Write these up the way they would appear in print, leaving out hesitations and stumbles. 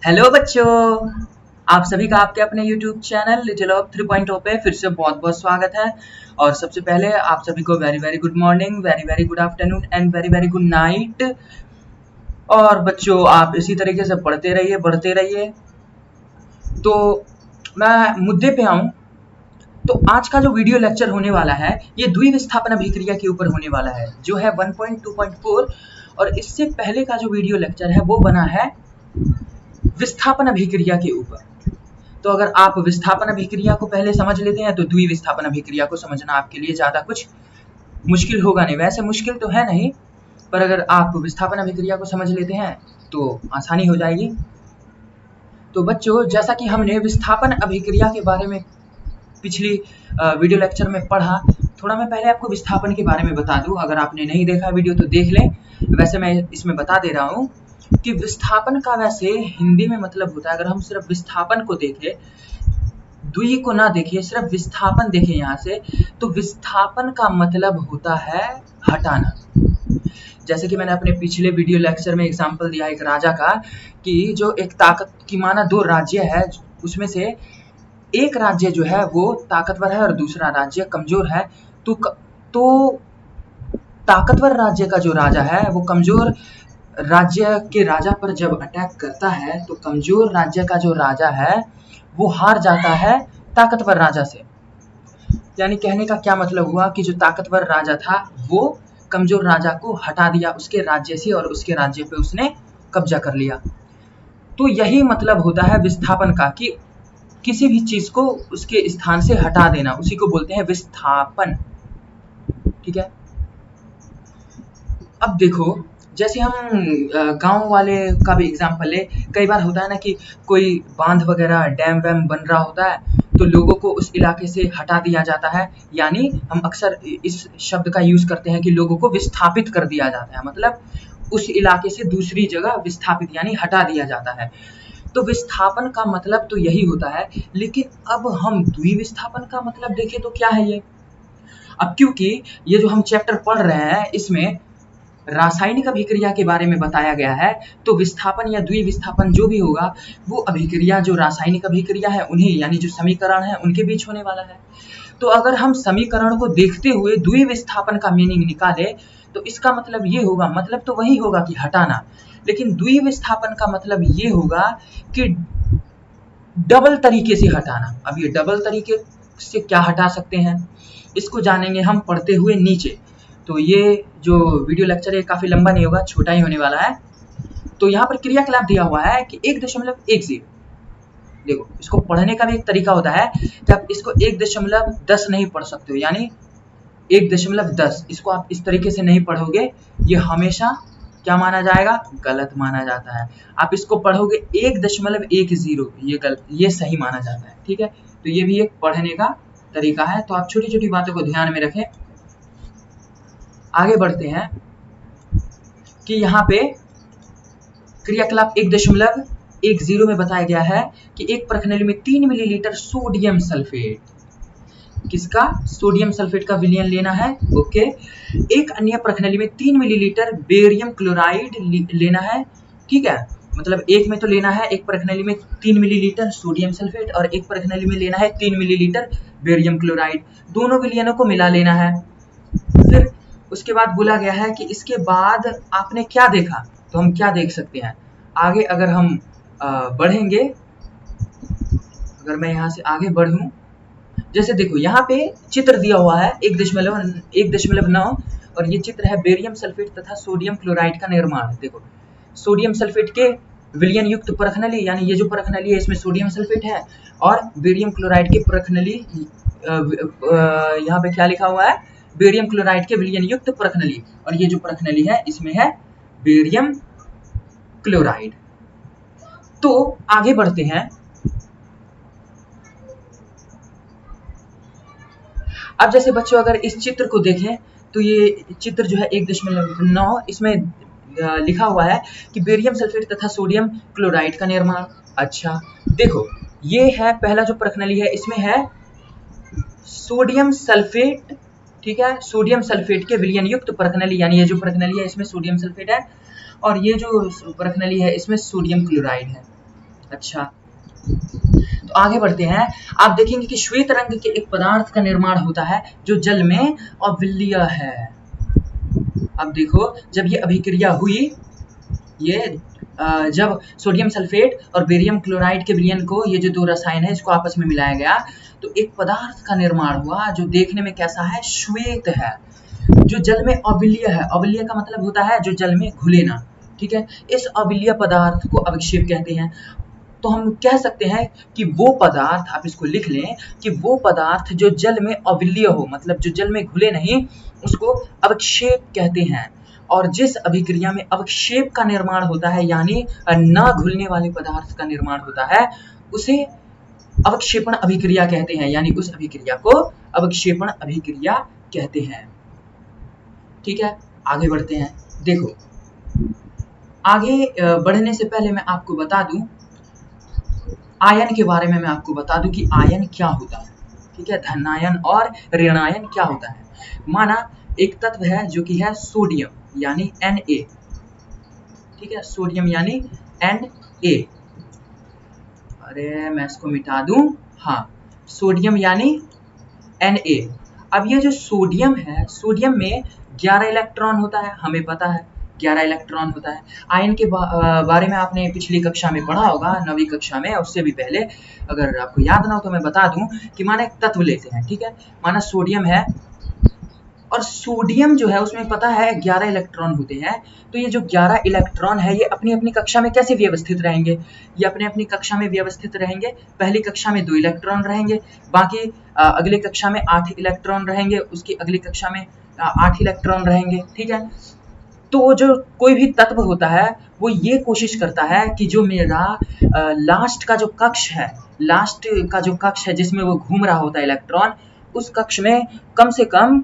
Hello बच्चों, आप सभी का आपके अपने YouTube चैनल लिटिल ऑफ 3.0 पे फिर से बहुत बहुत स्वागत है। और सबसे पहले आप सभी को very very good morning, very very good afternoon and very very good night. और बच्चों, आप इसी तरीके से पढ़ते रहिए, बढ़ते रहिए। तो मैं मुद्दे पे आऊँ तो आज का जो वीडियो लेक्चर होने वाला है ये द्विविस्थापन अभिक्रिया के ऊपर होने वाला है, जो है 1.2.4। और इससे पहले का जो वीडियो लेक्चर है वो बना है विस्थापन अभिक्रिया के ऊपर। तो अगर आप विस्थापन अभिक्रिया को पहले समझ लेते हैं तो द्विविस्थापन अभिक्रिया को समझना आपके लिए ज़्यादा कुछ मुश्किल होगा नहीं। वैसे मुश्किल तो है नहीं, पर अगर आप विस्थापन अभिक्रिया को समझ लेते हैं तो आसानी हो जाएगी। तो बच्चों, जैसा कि हमने विस्थापन अभिक्रिया के बारे में पिछली वीडियो लेक्चर में पढ़ा, थोड़ा मैं पहले आपको विस्थापन के बारे में बता दूं। अगर आपने नहीं देखा वीडियो तो देख लें। वैसे मैं इसमें बता दे रहा हूँ कि विस्थापन का वैसे हिंदी में मतलब होता है, अगर हम सिर्फ विस्थापन को देखें, द्वि को ना देखिए, सिर्फ विस्थापन देखें यहाँ से, तो विस्थापन का मतलब होता है हटाना। जैसे कि मैंने अपने पिछले वीडियो लेक्चर में एग्जांपल दिया एक राजा का, कि जो एक ताकत की माना दो राज्य है, उसमें से एक राज्य जो है वो ताकतवर है और दूसरा राज्य कमजोर है। तो ताकतवर राज्य का जो राजा है वो कमजोर राज्य के राजा पर जब अटैक करता है तो कमजोर राज्य का जो राजा है वो हार जाता है ताकतवर राजा से। यानी कहने का क्या मतलब हुआ कि जो ताकतवर राजा था वो कमजोर राजा को हटा दिया उसके राज्य से और उसके राज्य पे उसने कब्जा कर लिया। तो यही मतलब होता है विस्थापन का, कि किसी भी चीज को उसके स्थान से हटा देना, उसी को बोलते हैं विस्थापन। ठीक है। अब देखो, जैसे हम गांव वाले का भी एग्जांपल ले, कई बार होता है ना कि कोई बांध वगैरह डैम वैम बन रहा होता है तो लोगों को उस इलाके से हटा दिया जाता है। यानी हम अक्सर इस शब्द का यूज करते हैं कि लोगों को विस्थापित कर दिया जाता है, मतलब उस इलाके से दूसरी जगह विस्थापित यानी हटा दिया जाता है। तो विस्थापन का मतलब तो यही होता है। लेकिन अब हम द्विविस्थापन का मतलब देखें तो क्या है ये। अब क्योंकि ये जो हम चैप्टर पढ़ रहे हैं इसमें रासायनिक अभिक्रिया के बारे में बताया गया है, तो विस्थापन या द्विविस्थापन जो भी होगा वो अभिक्रिया जो रासायनिक अभिक्रिया है उन्हीं यानी जो समीकरण है उनके बीच होने वाला है। तो अगर हम समीकरण को देखते हुए द्विविस्थापन का मीनिंग निकाले तो इसका मतलब ये होगा, मतलब तो वही होगा कि हटाना, लेकिन द्विविस्थापन का मतलब ये होगा कि डबल तरीके से हटाना। अब ये डबल तरीके से क्या हटा सकते हैं इसको जानेंगे हम पढ़ते हुए नीचे। तो ये जो वीडियो लेक्चर है काफी लंबा नहीं होगा, छोटा ही होने वाला है। तो यहाँ पर क्रियाकलाप दिया हुआ है कि 1.10। देखो, इसको पढ़ने का भी एक तरीका होता है कि आप इसको 1.10 नहीं पढ़ सकते हो, यानी 1.10 इसको आप इस तरीके से नहीं पढ़ोगे, ये हमेशा क्या माना जाएगा, गलत माना जाता है। आप इसको पढ़ोगे 1.10, ये गलत, ये सही माना जाता है। ठीक है। तो ये भी एक पढ़ने का तरीका है, तो आप छोटी छोटी बातों को ध्यान में रखें। आगे बढ़ते हैं कि यहाँ पे क्रियाकलाप 1.10 में बताया गया है कि एक प्रखनली में 3 मिलीलीटर सोडियम सल्फेट, किसका, सोडियम सल्फेट का विलयन लेना है। ओके। एक अन्य प्रखनली में 3 मिलीलीटर बेरियम क्लोराइड लेना है। ठीक है, मतलब एक में तो लेना है, एक प्रखनली में 3 मिलीलीटर सोडियम सल्फेट और एक प्रखनली में लेना है 3 मिलीलीटर बेरियम क्लोराइड, दोनों विलयनों को मिला लेना है। फिर उसके बाद बोला गया है कि इसके बाद आपने क्या देखा, तो हम क्या देख सकते हैं आगे। अगर हम बढ़ेंगे, अगर मैं यहाँ से आगे बढ़ूं, जैसे देखो यहाँ पे चित्र दिया हुआ है 1.9 और ये चित्र है बेरियम सल्फेट तथा सोडियम क्लोराइड का निर्माण। देखो, सोडियम सल्फेट के विलयन युक्त प्रखनली, यानी ये जो प्रखनली है इसमें सोडियम सल्फेट है, और बेरियम क्लोराइड के प्रखनली, यहाँ पे क्या लिखा हुआ है, बेरियम क्लोराइड के विलयन युक्त प्रखनली, और ये जो प्रखनली है इसमें है बेरियम क्लोराइड। तो आगे बढ़ते हैं। अब जैसे बच्चों अगर इस चित्र को देखें तो ये चित्र जो है 1.9, इसमें लिखा हुआ है कि बेरियम सल्फेट तथा सोडियम क्लोराइड का निर्माण। अच्छा देखो, ये है पहला जो प्रखनली है, इसमें है सोडियम सल्फेट। ठीक है, सोडियम सल्फेट के विलयन युक्त प्रखनली, यानी ये जो प्रखनली है इसमें सोडियम सल्फेट है, और ये जो प्रखनली है इसमें सोडियम क्लोराइड है। अच्छा, तो आगे बढ़ते हैं। आप देखेंगे कि श्वेत रंग के एक पदार्थ का निर्माण होता है जो जल में अविलीय है। अब देखो, जब ये अभिक्रिया हुई, ये जब सोडियम सल्फेट और बेरियम क्लोराइड के विलयन को, ये जो दो रसायन है, इसको आपस में मिलाया गया तो एक पदार्थ का निर्माण हुआ जो देखने में कैसा है, श्वेत है, जो जल में अविलीय है। अविलीय का मतलब होता है जो जल में घुले ना, ठीक है। इस अविलीय पदार्थ को अविक्षेप कहते हैं। तो हम कह सकते हैं कि वो पदार्थ, आप इसको लिख लें कि वो पदार्थ जो जल में अविलीय हो, मतलब जो जल में घुले नहीं, उसको अविक्षेप कहते हैं। और जिस अभिक्रिया में अवक्षेप का निर्माण होता है, यानी न घुलने वाले पदार्थ का निर्माण होता है, उसे अवक्षेपण अभिक्रिया कहते हैं, यानी उस अभिक्रिया को अवक्षेपण अभिक्रिया कहते हैं। ठीक है, आगे बढ़ते हैं। देखो, आगे बढ़ने से पहले मैं आपको बता दूं, आयन के बारे में मैं आपको बता दूं कि आयन क्या होता है। ठीक है, धनायन और ऋणायन क्या होता है। माना एक तत्व है जो कि है सोडियम यानी Na, ठीक है, सोडियम यानी Na। अरे मैं इसको मिटा दूं, हाँ, सोडियम यानी Na। अब ये जो सोडियम है, सोडियम में 11 इलेक्ट्रॉन होता है, हमें पता है 11 इलेक्ट्रॉन होता है। आयन के बारे में आपने पिछली कक्षा में पढ़ा होगा, 9वीं कक्षा में, उससे भी पहले। अगर आपको याद ना हो तो मैं बता दूं कि माना एक तत्व लेते हैं, ठीक है, माना सोडियम है, और सोडियम जो है उसमें पता है 11 इलेक्ट्रॉन होते हैं। तो ये जो 11 इलेक्ट्रॉन है, ये अपनी अपनी कक्षा में कैसे व्यवस्थित रहेंगे? ये अपने अपनी कक्षा में व्यवस्थित रहेंगे। पहली कक्षा में 2 इलेक्ट्रॉन रहेंगे, बाकी अगली कक्षा में 8 इलेक्ट्रॉन रहेंगे, उसकी अगली कक्षा में 8 इलेक्ट्रॉन रहेंगे। ठीक है, तो जो कोई भी तत्व होता है वो ये कोशिश करता है कि जो मेरा लास्ट का जो कक्ष है, लास्ट का जो कक्ष है जिसमें वो घूम रहा होता है इलेक्ट्रॉन, उस कक्ष में कम से कम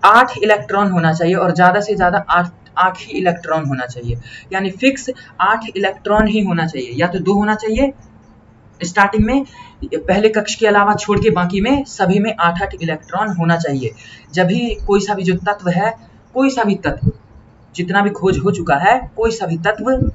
8 इलेक्ट्रॉन होना चाहिए, और ज़्यादा से ज़्यादा 8 ही इलेक्ट्रॉन होना चाहिए, यानी फिक्स 8 इलेक्ट्रॉन ही होना चाहिए, या तो 2 होना चाहिए स्टार्टिंग में, पहले कक्ष के अलावा छोड़ के बाकी में सभी में 8-8 इलेक्ट्रॉन होना चाहिए। जब भी कोई सा भी जो तत्व है, कोई सा भी तत्व, जितना भी खोज हो चुका है, कोई सा भी तत्व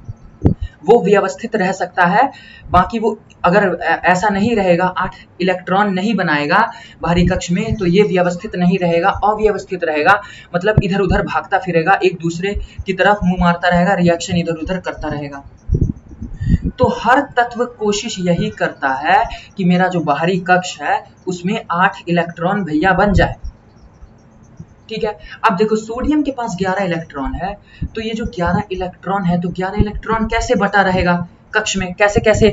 वो व्यवस्थित रह सकता है। बाकी वो अगर ऐसा नहीं रहेगा, 8 इलेक्ट्रॉन नहीं बनाएगा बाहरी कक्ष में, तो ये व्यवस्थित नहीं रहेगा, अव्यवस्थित रहेगा, मतलब इधर उधर भागता फिरेगा, एक दूसरे की तरफ मुंह मारता रहेगा, रिएक्शन इधर उधर करता रहेगा। तो हर तत्व कोशिश यही करता है कि मेरा जो बाहरी कक्ष है उसमें 8 इलेक्ट्रॉन भैया बन जाए। ठीक है, अब देखो सोडियम के पास 11 इलेक्ट्रॉन है, तो ये जो 11 इलेक्ट्रॉन है, तो 11 इलेक्ट्रॉन कैसे बटा रहेगा कक्ष में, कैसे कैसे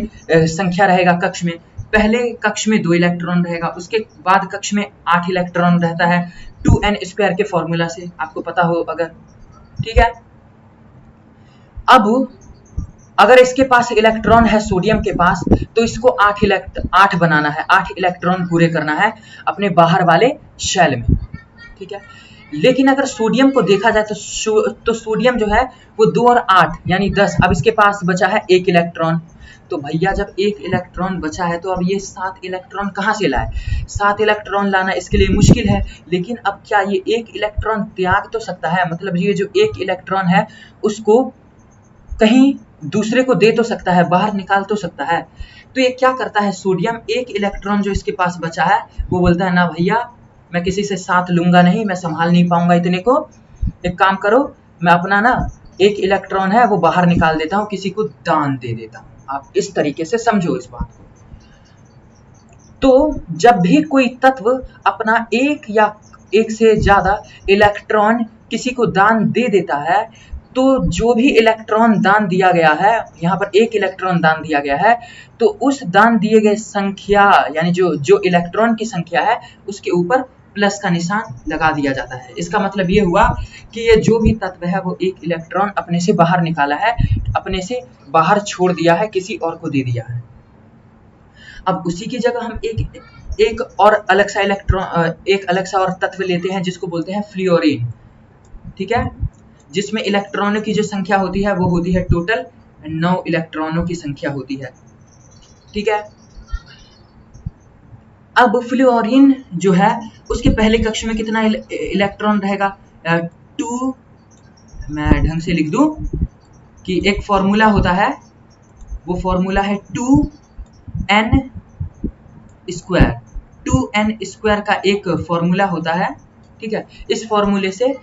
संख्या रहेगा कक्ष में? पहले कक्ष में 2 इलेक्ट्रॉन रहेगा, उसके बाद कक्ष में 8 इलेक्ट्रॉन रहता है, 2n² के फॉर्मूला से, आपको पता हो अगर। ठीक है, अब अगर इसके पास इलेक्ट्रॉन है सोडियम के पास, तो इसको 8 बनाना है, 8 इलेक्ट्रॉन पूरे करना है अपने बाहर वाले शेल में। ठीक है, लेकिन अगर सोडियम को देखा जाए तो सोडियम जो है वो 2 और 8 यानी 10, अब इसके पास बचा है 1 इलेक्ट्रॉन। तो भैया जब 1 इलेक्ट्रॉन बचा है, तो अब ये 7 इलेक्ट्रॉन कहाँ से लाए? 7 इलेक्ट्रॉन लाना इसके लिए मुश्किल है, लेकिन अब क्या ये 1 इलेक्ट्रॉन त्याग तो सकता है, मतलब ये जो 1 इलेक्ट्रॉन है उसको कहीं दूसरे को दे तो सकता है, बाहर निकाल तो सकता है। तो ये क्या करता है, सोडियम 1 इलेक्ट्रॉन जो इसके पास बचा है वो बोलता है, ना भैया मैं किसी से साथ लूंगा नहीं, मैं संभाल नहीं पाऊंगा इतने को, एक काम करो, मैं अपना ना 1 इलेक्ट्रॉन है वो बाहर निकाल देता हूँ, किसी को दान दे देता हूँ। आप इस तरीके से समझो इस बात को। तो जब भी कोई तत्व अपना 1 या 1 से ज्यादा इलेक्ट्रॉन किसी को दान दे देता है, तो जो भी इलेक्ट्रॉन दान दिया गया है, यहाँ पर 1 इलेक्ट्रॉन दान दिया गया है, तो उस दान दिए गए संख्या, यानी जो इलेक्ट्रॉन की संख्या है, उसके ऊपर प्लस का निशान लगा दिया जाता है। इसका मतलब ये हुआ कि ये जो भी तत्व है वो 1 इलेक्ट्रॉन अपने से बाहर निकाला है, अपने से बाहर छोड़ दिया है, किसी और को दे दिया है। अब उसी की जगह हम एक और अलग सा इलेक्ट्रॉन, एक अलग सा और तत्व लेते हैं जिसको बोलते हैं फ्लोरीन। ठीक है, जिसमें इलेक्ट्रॉनों की जो संख्या होती है वो होती है टोटल 9 इलेक्ट्रॉनों की संख्या होती है। ठीक है, अब फ्लोरीन जो है उसके पहले कक्ष में कितना इलेक्ट्रॉन रहेगा? 2, मैं ढंग से लिख दूं कि एक फॉर्मूला होता है वो फॉर्मूला है 2n स्क्वायर। 2n स्क्वायर का एक फॉर्मूला होता है, ठीक है। इस फॉर्मूले से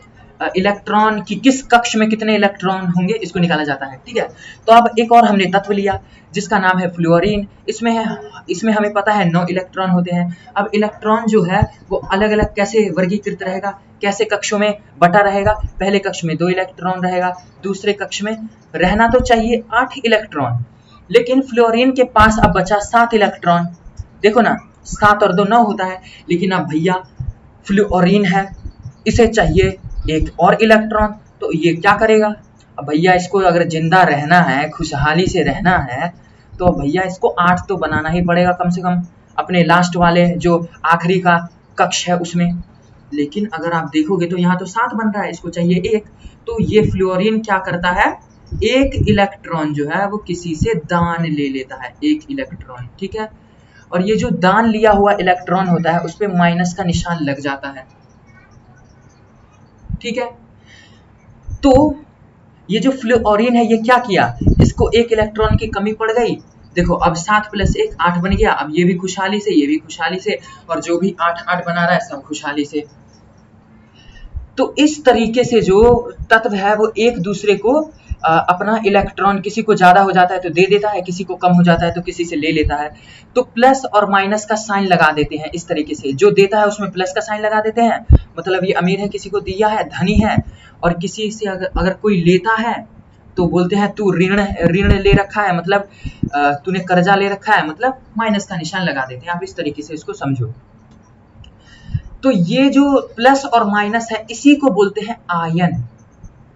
इलेक्ट्रॉन की किस कक्ष में कितने इलेक्ट्रॉन होंगे इसको निकाला जाता है, ठीक है। तो अब एक और हमने तत्व लिया जिसका नाम है फ्लोरीन। इसमें हमें पता है 9 इलेक्ट्रॉन होते हैं। अब इलेक्ट्रॉन जो है वो अलग अलग कैसे वर्गीकृत रहेगा, कैसे कक्षों में बटा रहेगा। पहले कक्ष में 2 इलेक्ट्रॉन रहेगा, दूसरे कक्ष में रहना तो चाहिए 8 इलेक्ट्रॉन, लेकिन फ्लोरीन के पास अब बचा 7 इलेक्ट्रॉन। देखो ना, 7 और 2 9 होता है, लेकिन अब भैया फ्लोरीन है, इसे चाहिए एक और इलेक्ट्रॉन, तो ये क्या करेगा। अब भैया इसको अगर जिंदा रहना है, खुशहाली से रहना है, तो भैया इसको 8 तो बनाना ही पड़ेगा कम से कम, अपने लास्ट वाले जो आखिरी का कक्ष है उसमें। लेकिन अगर आप देखोगे तो यहाँ तो 7 बन रहा है, इसको चाहिए 1। तो ये फ्लोरीन क्या करता है, एक इलेक्ट्रॉन जो है वो किसी से दान ले लेता है, 1 इलेक्ट्रॉन, ठीक है। और ये जो दान लिया हुआ इलेक्ट्रॉन होता है उस पे माइनस का निशान लग जाता है, ठीक है। तो ये जो फ्लोरीन है ये क्या किया, इसको 1 इलेक्ट्रॉन की कमी पड़ गई। देखो अब 7 + 1 8 बन गया। अब ये भी खुशहाली से, ये भी खुशहाली से, और जो भी 8 8 बना रहा है सब खुशहाली से। तो इस तरीके से जो तत्व है वो एक दूसरे को अपना इलेक्ट्रॉन, किसी को ज्यादा हो जाता है तो दे देता है, किसी को कम हो जाता है तो किसी से ले लेता है। तो प्लस और माइनस का साइन लगा देते हैं इस तरीके से। जो देता है उसमें प्लस का साइन लगा देते हैं, मतलब ये अमीर है, किसी को दिया है, धनी है। और किसी से अगर कोई लेता है तो बोलते हैं तू ऋण ले रखा है, मतलब तूने कर्जा ले रखा है, मतलब माइनस का निशान लगा देते हैं। आप इस तरीके से इसको समझो। तो ये जो प्लस और माइनस है इसी को बोलते हैं आयन।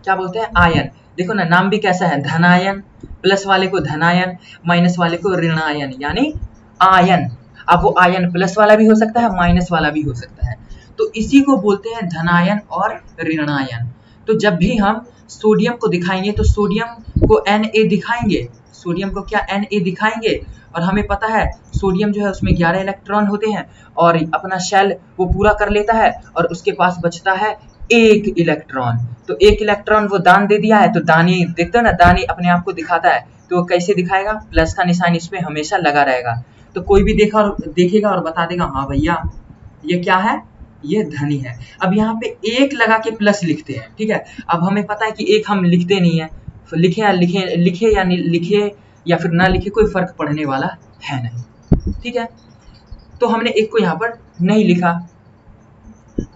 क्या बोलते हैं, आयन। देखो ना, नाम भी कैसा है, धनायन। प्लस वाले को धनायन, माइनस वाले को ऋणायन, यानी आयन। अब वो आयन प्लस वाला भी हो सकता है, माइनस वाला भी हो सकता है। तो इसी को बोलते हैं धनायन और ऋणायन। तो जब भी हम सोडियम को दिखाएंगे तो सोडियम को Na दिखाएंगे, सोडियम को क्या Na दिखाएंगे। और हमें पता है सोडियम जो है उसमें 11 इलेक्ट्रॉन होते हैं और अपना शेल वो पूरा कर लेता है और उसके पास बचता है 1 इलेक्ट्रॉन। तो 1 इलेक्ट्रॉन वो दान दे दिया है, तो दानी देखते हो ना, दानी अपने आप को दिखाता है, तो वो कैसे दिखाएगा, प्लस का निशान इसमें हमेशा लगा रहेगा। तो कोई भी देखेगा और बता देगा हाँ भैया ये क्या है, ये धनी है। अब यहाँ पे 1 लगा के प्लस लिखते हैं, ठीक है। अब हमें पता है कि 1 हम लिखते नहीं है, लिखे या फिर ना लिखे कोई फर्क पड़ने वाला है नहीं, ठीक है। तो हमने 1 को यहाँ पर नहीं लिखा।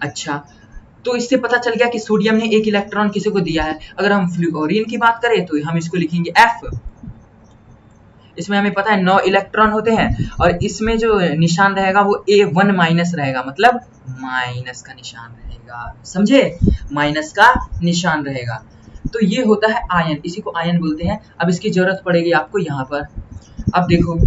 अच्छा, तो इससे पता चल गया कि सोडियम ने 1 इलेक्ट्रॉन किसी को दिया है। अगर हम फ्लोरीन की बात करें तो हम इसको लिखेंगे F। इसमें हमें पता है 9 इलेक्ट्रॉन होते हैं और इसमें जो निशान रहेगा वो A1 माइनस रहेगा, मतलब माइनस का निशान रहेगा, समझे, माइनस का निशान रहेगा। तो ये होता है आयन, इसी को आयन बोलते हैं। अब इसकी जरूरत पड़ेगी आपको यहाँ पर। अब देखो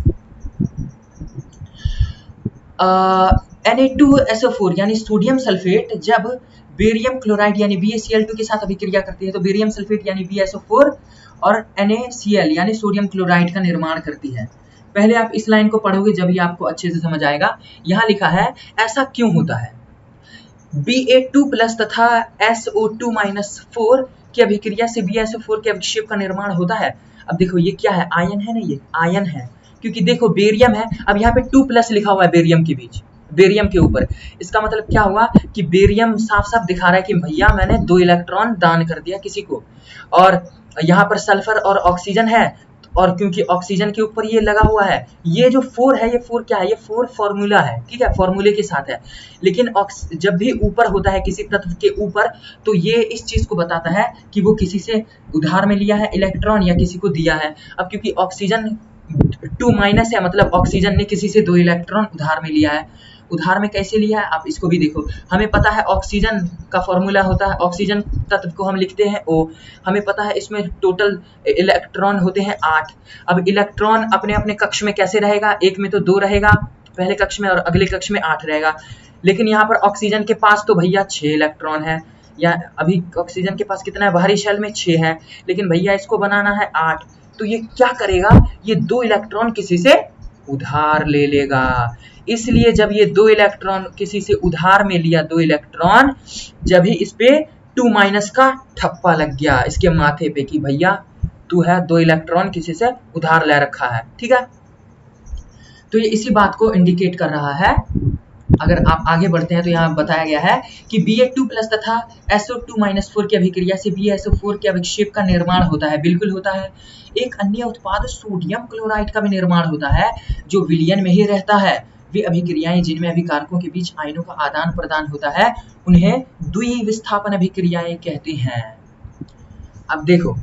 Na2SO4 यानी सोडियम सल्फेट जब बेरियम क्लोराइड यानी BaCl2 के साथ अभिक्रिया करती है तो बेरियम सल्फेट यानी BaSO4 और NaCl यानी सोडियम क्लोराइड का निर्माण करती है। पहले आप इस लाइन को पढ़ोगे जब ये आपको अच्छे से समझ आएगा। यहाँ लिखा है ऐसा क्यों होता है, Ba2+ तथा SO2-4 की अभिक्रिया से BaSO4 के अभिक्षेप का निर्माण होता है। अब देखो ये क्या है, आयन है ना, ये आयन है, क्योंकि देखो बेरियम है। अब यहाँ पे 2+ लिखा हुआ है बेरियम के बीच, बेरियम के ऊपर। इसका मतलब क्या हुआ कि बेरियम साफ साफ दिखा रहा है कि भैया मैंने 2 इलेक्ट्रॉन दान कर दिया किसी को। और यहाँ पर सल्फर और ऑक्सीजन है, और क्योंकि ऑक्सीजन के ऊपर ये लगा हुआ है, ये जो 4 है, ये 4 क्या है, ये 4 फॉर्मूला है, ठीक है, फॉर्मूले के साथ है। लेकिन जब भी ऊपर होता है किसी तत्व के ऊपर, तो ये इस चीज को बताता है कि वो किसी से उधार में लिया है इलेक्ट्रॉन या किसी को दिया है। अब क्योंकि ऑक्सीजन 2- है, मतलब ऑक्सीजन ने किसी से 2 इलेक्ट्रॉन उधार में लिया है। उधार में कैसे लिया है आप इसको भी देखो। हमें पता है ऑक्सीजन का फॉर्मूला होता है, ऑक्सीजन तत्व को हम लिखते हैं O। हमें पता है इसमें टोटल इलेक्ट्रॉन होते हैं 8। अब इलेक्ट्रॉन अपने अपने कक्ष में कैसे रहेगा, एक में तो 2 रहेगा पहले कक्ष में और अगले कक्ष में 8 रहेगा। लेकिन यहाँ पर ऑक्सीजन के पास तो भैया 6 इलेक्ट्रॉन है, या अभी ऑक्सीजन के पास कितना है, बाहरी शेल में 6 है, लेकिन भैया इसको बनाना है 8। तो ये क्या करेगा, ये 2 इलेक्ट्रॉन किसी से उधार ले लेगा। इसलिए जब ये 2 इलेक्ट्रॉन किसी से उधार में लिया, 2 इलेक्ट्रॉन, जब ही इस पे 2- का ठप्पा लग गया इसके माथे पे कि भैया 2 है, 2 इलेक्ट्रॉन किसी से उधार ले रखा है, ठीक है। तो ये इसी बात को इंडिकेट कर रहा है। अगर आप आगे बढ़ते हैं तो यहाँ बताया गया है कि Ba2+ तथा SO2-4 की अभिक्रिया से BaSO4 के अभिक्षेप का निर्माण होता है। बिल्कुल होता है। एक अन्य उत्पाद सोडियम क्लोराइड का भी निर्माण होता है जो विलयन में ही रहता है। वे अभिक्रियाएं जिनमें अभिकारकों के बीच आयनों का आदान प्रदान होता है उन्हें द्विविस्थापन अभिक्रियाएं कहते हैं। अब देखो,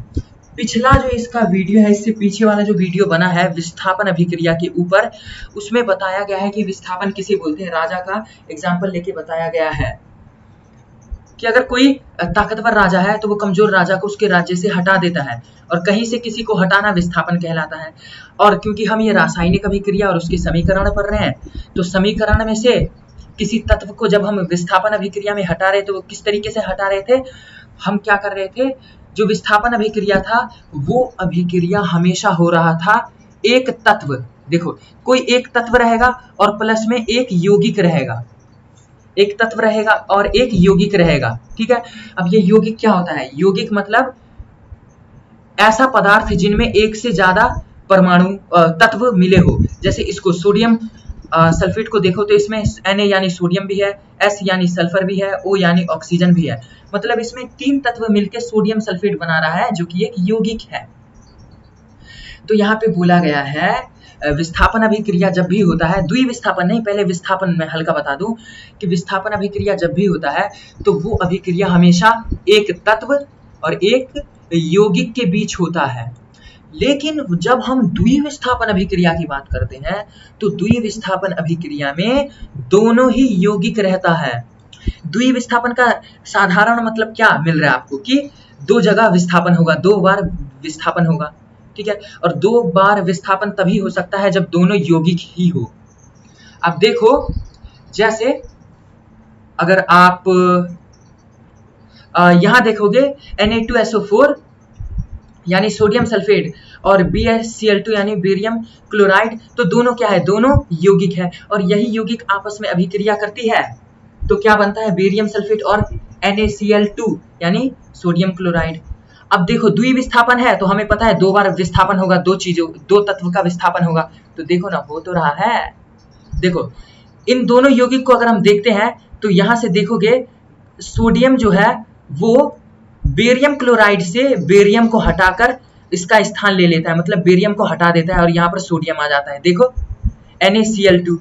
पिछला जो इसका वीडियो है, इससे पीछे वाला जो वीडियो बना है विस्थापन अभिक्रिया के ऊपर, उसमें बताया गया है कि विस्थापन किसे बोलते हैं। राजा का एग्जाम्पल लेके बताया गया है कि अगर कोई ताकतवर राजा है तो वो कमजोर राजा को उसके राज्य से हटा देता है, और कहीं से किसी को हटाना विस्थापन कहलाता है। और क्योंकि हम ये रासायनिक अभिक्रिया और उसके समीकरण पढ़ रहे हैं, तो समीकरण में से किसी तत्व को जब हम विस्थापन अभिक्रिया में हटा रहे थे, वो किस तरीके से हटा रहे थे, हम क्या कर रहे थे, जो विस्थापन अभिक्रिया था वो अभिक्रिया हमेशा हो रहा था एक तत्व, देखो कोई एक तत्व रहेगा और प्लस में एक यौगिक रहेगा, एक तत्व रहेगा और एक यौगिक रहेगा, ठीक है। अब ये यौगिक क्या होता है, यौगिक मतलब ऐसा पदार्थ जिनमें एक से ज्यादा परमाणु तत्व मिले हो। जैसे इसको सोडियम सल्फेट को देखो तो इसमें Na यानी सोडियम भी है, S यानी सल्फर भी है, O यानी ऑक्सीजन भी है। मतलब इसमें 3 तत्व मिलकर सोडियम सल्फेट बना रहा है जो कि एक यौगिक है। तो यहाँ पे बोला गया है विस्थापन अभिक्रिया जब भी होता है, द्विविस्थापन नहीं, पहले विस्थापन में हल्का बता दूं कि विस्थापन अभिक्रिया जब भी होता है तो वो अभिक्रिया हमेशा एक तत्व और एक यौगिक के बीच होता है। लेकिन जब हम द्विविस्थापन अभिक्रिया की बात करते हैं तो द्विविस्थापन अभिक्रिया में दोनों ही यौगिक रहता है। द्विविस्थापन का साधारण मतलब क्या मिल रहा है आपको कि 2 जगह विस्थापन होगा, 2 बार विस्थापन होगा, ठीक है। और 2 बार विस्थापन तभी हो सकता है जब दोनों यौगिक ही हो। अब देखो, जैसे अगर आप यहां देखोगे Na2SO4 यानी सोडियम सल्फेट और BaCl2 यानी बेरियम क्लोराइड, तो दोनों क्या है, दोनों यौगिक है और यही यौगिक आपस में अभिक्रिया करती है तो क्या बनता है, बेरियम सल्फेट और NaCl2 यानी सोडियम क्लोराइड। अब देखो द्विविस्थापन है तो हमें पता है 2 बार विस्थापन होगा, 2 तत्व का विस्थापन होगा, तो देखो ना हो तो रहा है। देखो इन दोनों यौगिक को अगर हम देखते हैं तो यहां से देखोगे सोडियम जो है वो बेरियम क्लोराइड से बेरियम को हटाकर इसका स्थान ले लेता है, मतलब बेरियम को हटा देता है और यहाँ पर सोडियम आ जाता है। देखो NaCl2,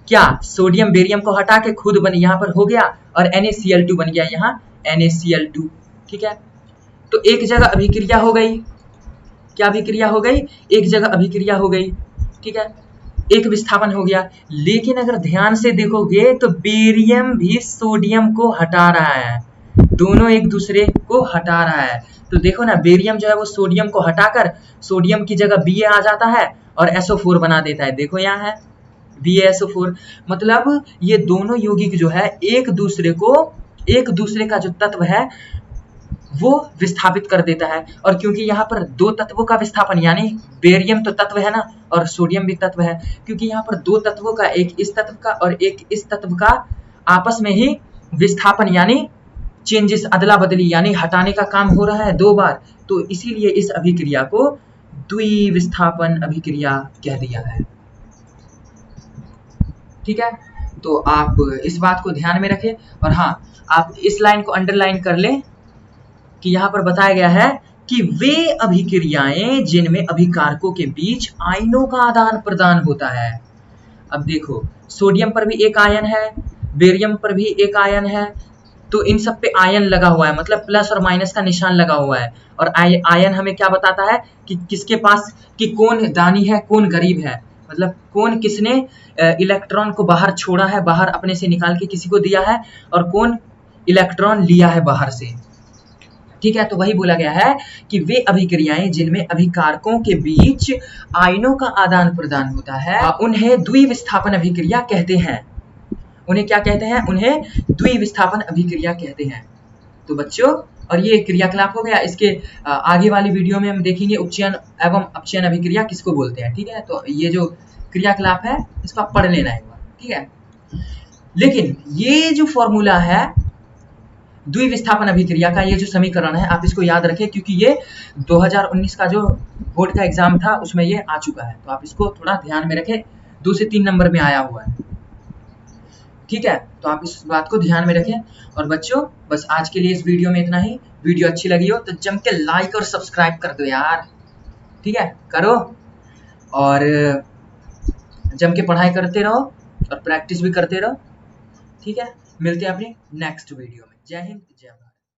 क्या सोडियम बेरियम को हटा के खुद बन यहाँ पर हो गया और NaCl2 बन गया यहाँ NaCl2, ठीक है। तो एक जगह अभिक्रिया हो गई, क्या अभिक्रिया हो गई, एक जगह अभिक्रिया हो गई, ठीक है, एक विस्थापन हो गया। लेकिन अगर ध्यान से देखोगे तो बेरियम भी सोडियम को हटा रहा है, दोनों एक दूसरे को हटा रहा है। तो देखो ना, बेरियम जो है वो सोडियम को हटाकर सोडियम की जगह Ba आ जाता है और SO4 बना देता है। देखो यहाँ है BaSO4, मतलब ये दोनों यौगिक जो है एक दूसरे का जो तत्व है वो विस्थापित कर देता है। और क्योंकि यहाँ पर 2 तत्वों का विस्थापन, यानी बेरियम तो तत्व है ना और सोडियम भी तत्व है, क्योंकि यहाँ पर 2 तत्वों का, एक इस तत्व का और एक इस तत्व का आपस में ही विस्थापन यानी चेंजेस, अदला बदली यानी हटाने का काम हो रहा है 2 बार, तो इसीलिए इस अभिक्रिया को द्विविस्थापन अभिक्रिया कह दिया है, ठीक है। तो आप इस बात को ध्यान में रखें। और हाँ, आप इस लाइन को अंडरलाइन कर लें कि यहाँ पर बताया गया है कि वे अभिक्रियाएं जिनमें अभिकारकों के बीच आयनों का आदान प्रदान होता है। अब देखो सोडियम पर भी एक आयन है, बेरियम पर भी एक आयन है, तो इन सब पे आयन लगा हुआ है, मतलब प्लस और माइनस का निशान लगा हुआ है। और आयन हमें क्या बताता है कि किसके पास, कि कौन दानी है कौन गरीब है, मतलब कौन किसने इलेक्ट्रॉन को बाहर छोड़ा है, बाहर अपने से निकाल के किसी को दिया है, और कौन इलेक्ट्रॉन लिया है बाहर से, ठीक है। तो वही बोला गया है कि वे अभिक्रियाएं जिनमें अभिकारकों के बीच आयनों का आदान प्रदान होता है उन्हें द्विविस्थापन अभिक्रिया कहते हैं। उन्हें क्या कहते हैं, उन्हें द्विविस्थापन अभिक्रिया कहते हैं। तो बच्चों, और ये क्रियाकलाप हो गया। इसके आगे वाली वीडियो में हम देखेंगे उपचयन एवं अपचयन अभिक्रिया किसको बोलते हैं, ठीक है। तो ये जो क्रियाकलाप है इसको आप पढ़ लेना एक बार, ठीक है। लेकिन ये जो फॉर्मूला है द्विविस्थापन अभिक्रिया का ये जो समीकरण है आप इसको याद रखें, क्योंकि ये 2019 का जो बोर्ड का एग्जाम था उसमें ये आ चुका है, तो आप इसको थोड़ा ध्यान में रखें, 2 से 3 नंबर में आया हुआ है। ठीक है, तो आप इस बात को ध्यान में रखें। और बच्चों बस आज के लिए इस वीडियो में इतना ही। वीडियो अच्छी लगी हो तो जम के लाइक और सब्सक्राइब कर दो यार, ठीक है, करो और जम के पढ़ाई करते रहो और प्रैक्टिस भी करते रहो। ठीक है, मिलते हैं अपनी नेक्स्ट वीडियो में। जय हिंद, जय भारत।